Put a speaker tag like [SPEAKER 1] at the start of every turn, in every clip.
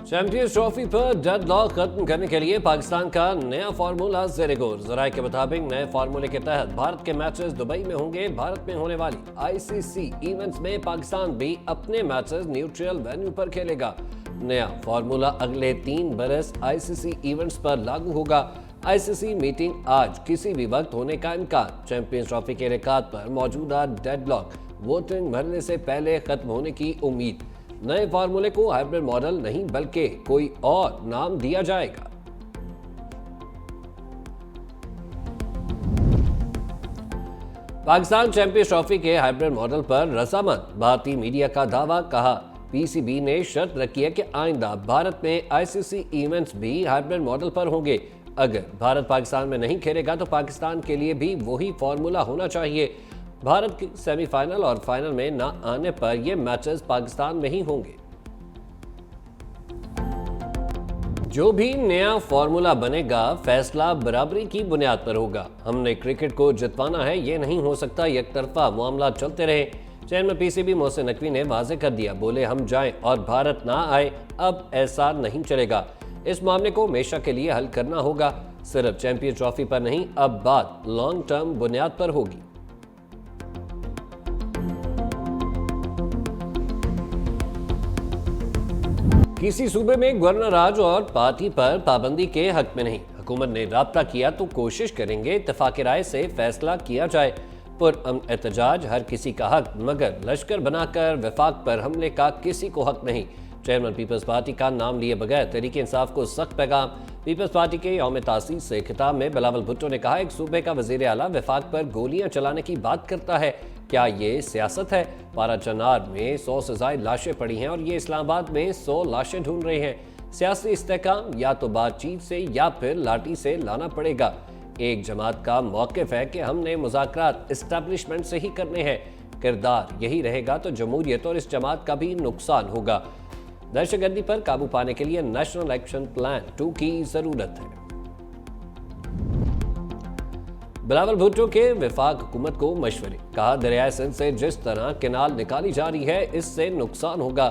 [SPEAKER 1] Champions trophy पर deadlock खत्म करने के लिए पाकिस्तान का नया फार्मूला ज़ेरे गौर। जराये के मुताबिक नए फार्मूले के तहत भारत के मैचेस दुबई में होंगे। भारत में होने वाली आईसीसी इवेंट्स में पाकिस्तान भी अपने मैचेस न्यूट्रल वेन्यू पर खेलेगा। नया फार्मूला अगले 3 बरस आईसीसी इवेंट्स पर लागू होगा। आईसीसी मीटिंग आज किसी भी वक्त होने का इम्कान। चैंपियंस ट्रॉफी के रिकॉर्ड पर मौजूदा डेडलॉक वोटिंग भरने से पहले खत्म होने की उम्मीद। नए फार्मूले को हाइब्रिड मॉडल नहीं बल्कि कोई और नाम दिया जाएगा। पाकिस्तान चैंपियंस ट्रॉफी के हाइब्रिड मॉडल पर रजामंद। भारतीय मीडिया का दावा। कहा, पीसीबी ने शर्त रखी है कि आइंदा भारत में आईसीसी इवेंट्स भी हाइब्रिड मॉडल पर होंगे। अगर भारत पाकिस्तान में नहीं खेलेगा तो पाकिस्तान के लिए भी वही फार्मूला होना चाहिए। भारत के सेमीफाइनल और फाइनल में न आने पर ये मैचेस पाकिस्तान में ही होंगे। जो भी नया फॉर्मूला बनेगा फैसला बराबरी की बुनियाद पर होगा। हमने क्रिकेट को जितवाना है, ये नहीं हो सकता एक तरफा मामला चलते रहे। चेयरमैन पीसीबी मोहसिन नकवी ने वाजे कर दिया। बोले, हम जाएं और भारत ना आए, अब ऐसा नहीं चलेगा। इस मामले को हमेशा के लिए हल करना होगा। सिर्फ चैंपियंस ट्रॉफी पर नहीं, अब बात लॉन्ग टर्म बुनियाद पर होगी। किसी सूबे में गवर्नर राज और पार्टी पर पाबंदी के हक में नहीं। हुकूमत ने राब्ता किया तो कोशिश करेंगे इत्तेफाक राय से फैसला किया जाए। पुरअमन एहतजाज हर किसी का हक, मगर लश्कर बनाकर वफाक पर हमले का किसी को हक नहीं। चेयरमैन पीपल्स पार्टी का नाम लिए बगैर तहरीक इंसाफ को सख्त पैगाम। पीपल्स पार्टी के यौम तासीस से खिताब में बिलावल भुट्टो ने कहा, एक सूबे का वजीर आला वफाक पर गोलियां चलाने की बात करता है, क्या ये सियासत है? पारा चनार में 100 से ज़ायद लाशें पड़ी हैं और ये इस्लामाबाद में 100 लाशें ढूंढ रहे हैं। सियासी इस्तेहकाम या तो बातचीत से या फिर लाठी से लाना पड़ेगा। एक जमात का मौक़िफ़ है कि हमने मुज़ाकरात इस्टेब्लिशमेंट से ही करने हैं। किरदार यही रहेगा तो जमहूरियत और इस जमात का भी नुकसान होगा। दहशतगर्दी पर काबू पाने के लिए नेशनल एक्शन प्लान 2 की जरूरत है। बिलावल भुट्टो के वफाक हुकूमत को मशवरे। कहा, दरियाए सिंध से जिस तरह केनाल निकाली जा रही है इससे नुकसान होगा।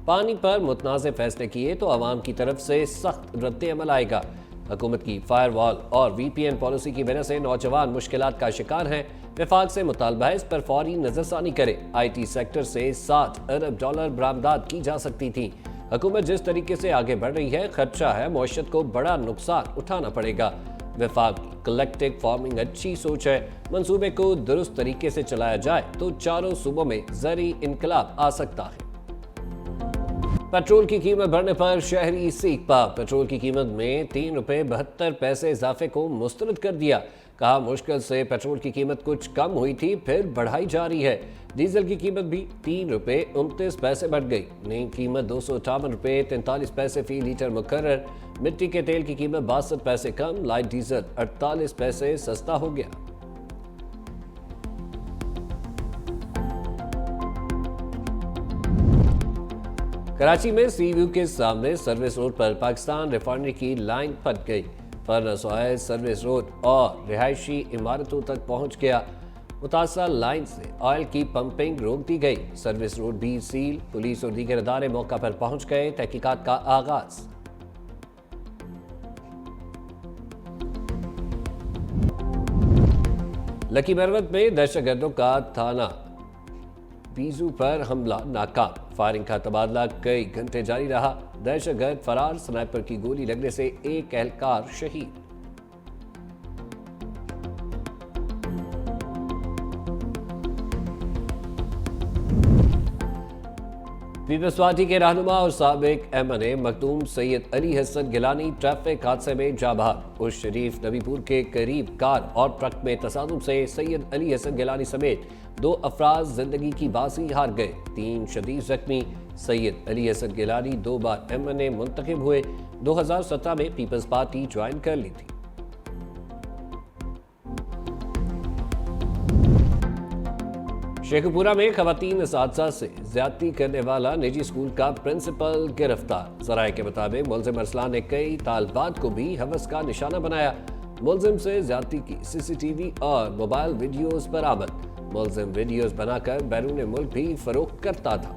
[SPEAKER 1] पानी पर मुतनाज़ फैसले किए तो आवाम की तरफ से सख्त रद्द अमल आएगा। हुकूमत की फायरवॉल और VPN पॉलिसी की वजह से नौजवान मुश्किलात का शिकार हैं। वफाक से मुतालबा है इस पर फौरी नजरसानी करे। IT सेक्टर से $7 अरब बरामदात की जा सकती थी। हुकूमत जिस तरीके से आगे बढ़ रही है, खदशा है मौशत को बड़ा नुकसान उठाना पड़ेगा। वफाक की कलेक्टिव फार्मिंग अच्छी सोच है। मंसूबे को दुरुस्त तरीके से चलाया जाए तो चारों सूबों में ज़री इनकलाब आ सकता है। पेट्रोल की कीमत बढ़ने पर शहरी सीख पा। पेट्रोल की कीमत में ₹3.72 इजाफे को मुस्तरद कर दिया। कहा, मुश्किल से पेट्रोल की कीमत कुछ कम हुई थी, फिर बढ़ाई जा रही है। डीजल की कीमत भी ₹3.29 बढ़ गई। नई कीमत ₹258.43 फी लीटर मुकर्रर। मिट्टी के तेल की कीमत 62 पैसे कम। लाइट डीजल 48 पैसे सस्ता हो गया। कराची में सीव्यू के सामने सर्विस रोड पर पाकिस्तान रिफाइनरी की लाइन फट गई। फर्नेस ऑयल सर्विस रोड और रिहायशी इमारतों तक पहुंच गया। मुतासर लाइन से ऑयल की पंपिंग रोक दी गई। सर्विस रोड भी सील। पुलिस और दीगर अदारे मौका पर पहुंच गए। तहकीकात का आगाज। लकी मरवत में दहशतगर्दों का थाना बीजू पर हमला नाकाम। फायरिंग का तबादला कई घंटे जारी रहा। दहशतगर्द फरार। स्नाइपर की गोली लगने से एक एहलकार शहीद। पीपल्स पार्टी के रहनुमा और साबिक MNA मखदूम सैयद अली हसन गिलानी ट्रैफिक हादसे में जाँ बहक। उस शरीफ नबीपुर के करीब कार और ट्रक में तसादुम से सैयद अली हसन गिलानी समेत 2 अफराद जिंदगी की बाजी हार गए। 3 शदीद जख्मी। सैयद अली हसन गिलानी 2 बार MNA मुंतखब हुए। 2017 में पीपल्स पार्टी ज्वाइन कर ली थी। शेखपुरा में खवातीन असातिज़ा से ज्यादती करने वाला निजी स्कूल का प्रिंसिपल गिरफ्तार। जराये के मुताबिक मुलजिम अरसलान ने कई तालबात को भी हवस का निशाना बनाया। मुलजिम से ज्यादती की CCTV और मोबाइल वीडियोस बरामद। मुलजिम वीडियोस बनाकर बैरून मुल्क भी फरोख्त करता था।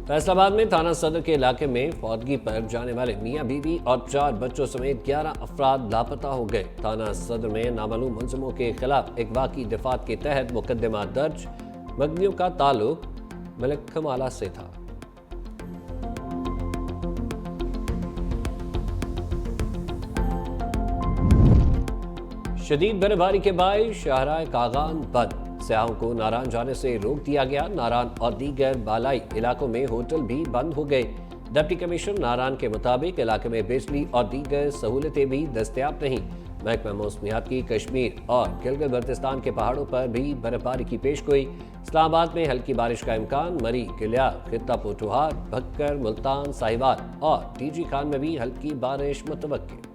[SPEAKER 1] फैसलाबाद में थाना सदर के इलाके में फौतगी पर जाने वाले मियां बीवी और 4 बच्चों समेत 11 अफराद लापता हो गए। थाना सदर में नामालूम मुलजिमों के खिलाफ एक वाक़ई दफात के तहत मुकदमा दर्ज। मगनियों का ताल्लुक मलकमाला से था। शदीद बर्फबारी के बाद शाहराह कागान बंद। सयाहों को नारायण जाने से रोक दिया गया। नारायण और दीगर बालाई इलाकों में होटल भी बंद हो गए। डिप्टी कमिश्नर नारायण के मुताबिक इलाके में बिजली और दीगर सहूलतें भी दस्तयाब नहीं। महकमा मौसमियात की कश्मीर और गिलगित बल्तिस्तान के पहाड़ों पर भी बर्फबारी की पेशगोई। इस्लामाबाद में हल्की बारिश का इम्कान। मरी, किलिया, खित्ता पोठोहार, भक्कर, मुल्तान, साहिवाल और टीजी खान में भी हल्की बारिश मुतवक्किल।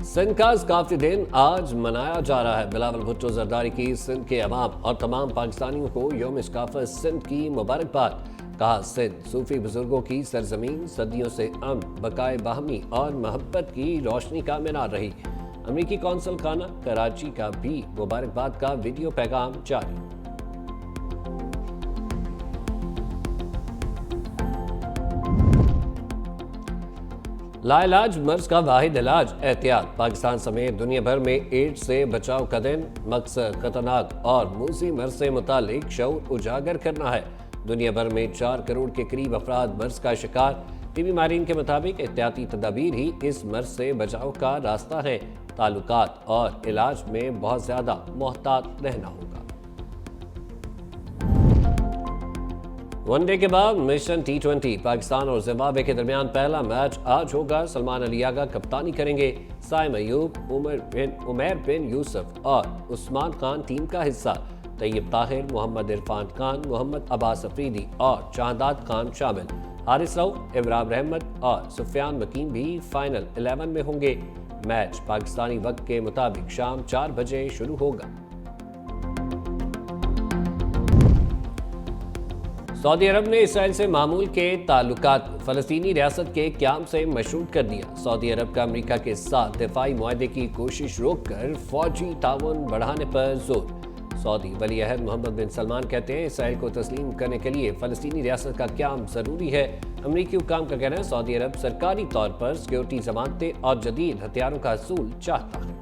[SPEAKER 1] सिंध का सकाफती दिन आज मनाया जा रहा है। बिलावल भुट्टो जरदारी की सिंध के अवाम और तमाम पाकिस्तानियों को यौम सकाफत सिंध की मुबारकबाद। कहा, सिंध सूफी बुजुर्गों की सरजमीन सदियों से अमन, बकाए बाहमी और मोहब्बत की रोशनी का मीनार रही। अमरीकी कौंसल खाना कराची का भी मुबारकबाद का वीडियो पैगाम जारी। लाइलाज मर्ज का वाहिद इलाज एहतियात। पाकिस्तान समेत दुनिया भर में एड्स से बचाव का दिन। मकसद खतरनाक और मूसी मर्ज से मुतालिक शऊर उजागर करना है। दुनिया भर में 4 करोड़ के करीब अफराद मर्ज का शिकार। टीवी माहिरीन के मुताबिक एहतियाती तदाबीर ही इस मर्ज से बचाव का रास्ता है। ताल्लुकात और इलाज में बहुत ज्यादा मोहतात रहना होगा। वनडे के बाद मिशन T20 पाकिस्तान और जिम्बाब्वे के दरमियान पहला मैच आज होगा। सलमान अलियागा कप्तानी करेंगे। साइम अयूब, उमैर बिन यूसुफ और उस्मान खान टीम का हिस्सा। तैयब ताहिर, मोहम्मद इरफान खान, मोहम्मद अब्बास अफरीदी और शाहदाद खान शामिल। हारिस रऊफ, इमरान रहमत और सुफियान वकीम भी फाइनल 11 में होंगे। मैच पाकिस्तानी वक्त के मुताबिक शाम 4 बजे शुरू होगा। सऊदी अरब ने इसराइल से मामूल के ताल्लुकात को फलस्तीनी रियासत के क़याम से मशरूत कर दिया। सऊदी अरब का अमेरिका के साथ दिफाई मुआहदे की कोशिश रोककर फौजी ताउन बढ़ाने पर जोर। सऊदी वली अहद मोहम्मद बिन सलमान कहते हैं, इसराइल को तस्लीम करने के लिए फलस्तीनी रियासत का क़याम ज़रूरी है। अमरीकी हुक्काम का कहना है, सऊदी अरब सरकारी तौर पर सिक्योरिटी जमानतें और जदीद हथियारों का हसूल चाहता है।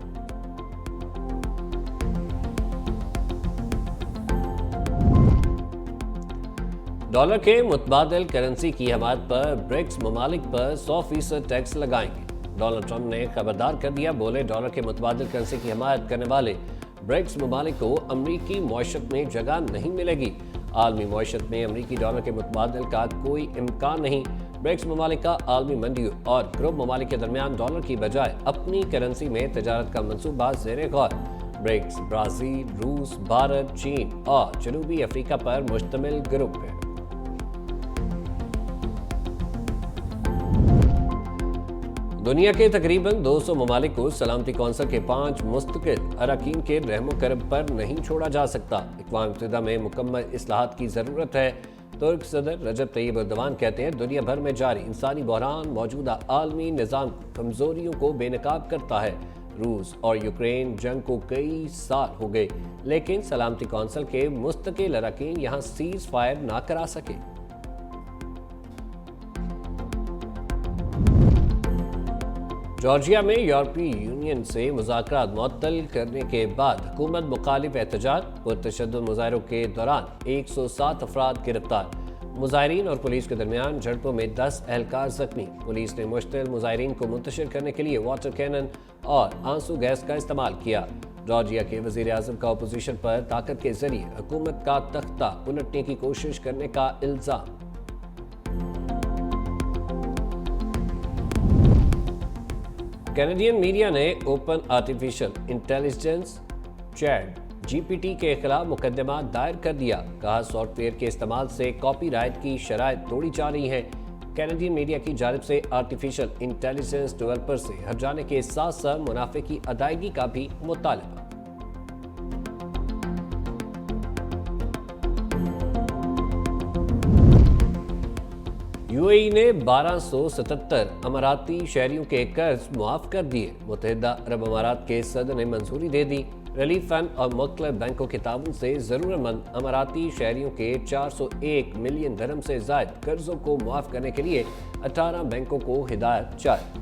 [SPEAKER 1] डॉलर के मुतबादिल करेंसी की हमायत पर ब्रिक्स ममालिक पर 100% टैक्स लगाएंगे। डोनाल्ड ट्रंप ने खबरदार कर दिया। बोले, डॉलर के मुतबादिल करेंसी की हमायत करने वाले ब्रिक्स ममालिक को अमरीकी मईशत में जगह नहीं मिलेगी। आलमी मईशत में अमरीकी डॉलर के मुतबादिल का कोई इम्कान नहीं। ब्रिक्स ममालिक का आलमी मंडियों और ग्रुप ममालिक के दरमियान डॉलर की बजाय अपनी करेंसी में तजारत का मनसूबा ज़ेरे गौर। ब्रिक्स ब्राज़ील, रूस, भारत, चीन और जनूबी अफ्रीका पर मुश्तमिल ग्रुप है। दुनिया के तकरीबन 200 ममालिक को सलामती कौंसिल के 5 मुस्तकिल अरकान के रहमो करम पर नहीं छोड़ा जा सकता। अक़वाम मुत्तहिदा में मुकम्मल इस्लाहात की ज़रूरत है। तुर्क सदर रजब तय्यब एर्दोगान कहते हैं, दुनिया भर में जारी इंसानी बहरान मौजूदा आलमी निज़ाम कमज़ोरियों को बेनकाब करता है। रूस और यूक्रेन जंग को कई साल हो गए, लेकिन सलामती कौंसिल के मुस्तकिल अरकान यहाँ सीज़ फायर ना करा सके। जॉर्जिया में यूरोपीय यूनियन से मुज़ाकरात मुअत्तल करने के बाद हुकूमत मुखालिफ एहतजाज। पुरतशद्दुद मुज़ाहरों के दौरान 107 अफराद गिरफ्तार। मुज़ाहिरीन और पुलिस के दरमियान झड़पों में 10 एहलकार जख्मी। पुलिस ने मुश्तिल मुज़ाहिरीन को मुंतशिर करने के लिए वाटर कैनन और आंसू गैस का इस्तेमाल किया। जॉर्जिया के वज़ीर आज़म का अपोजिशन पर ताकत के जरिए हुकूमत का तख्ता उलटने की कोशिश करने का इल्ज़ाम। कैनेडियन मीडिया ने open artificial intelligence chat GPT के खिलाफ मुकदमा दायर कर दिया। कहा, सॉफ्टवेयर के इस्तेमाल से कॉपीराइट की शराइत तोड़ी जा रही है। कैनेडियन मीडिया की जानिब से आर्टिफिशियल इंटेलिजेंस डेवलपर से हट जाने के साथ साथ मुनाफे की अदायगी का भी मुतालबा। यूएई ने 1277 अमाराती शहरियों के कर्ज मुआफ कर दिए। मुत्तहिदा अरब अमारात के सदर ने मंजूरी दे दी। रिलीफ फंड और मुख्तलिफ बैंकों के ताउन से ज़रूरतमंद अमाराती शहरियों के 401 मिलियन दिरहम से ज़ायद कर्जों को मुआफ करने के लिए 18 बैंकों को हिदायत जारी।